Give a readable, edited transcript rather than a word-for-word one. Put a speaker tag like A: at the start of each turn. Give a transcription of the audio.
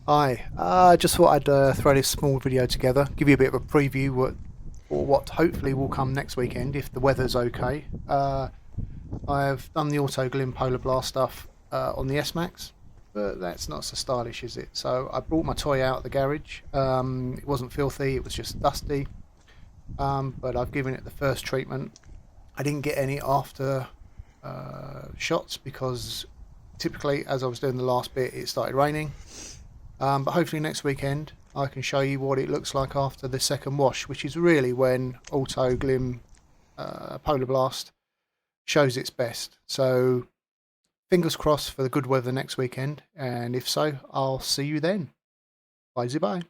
A: Hi, just thought I'd throw this small video together, give you a bit of a preview or what hopefully will come next weekend if the weather's okay. I've done the Autoglym Polar Blast stuff on the SMax, but that's not so stylish, is it? So I brought my toy out of the garage. It wasn't filthy, it was just dusty, but I've given it the first treatment. I didn't get any after shots because typically, as I was doing the last bit, it started raining. But hopefully next weekend I can show you what it looks like after the second wash, which is really when Autoglym Polar Blast shows its best. So fingers crossed for the good weather next weekend, and if so, I'll see you then. Bye bye.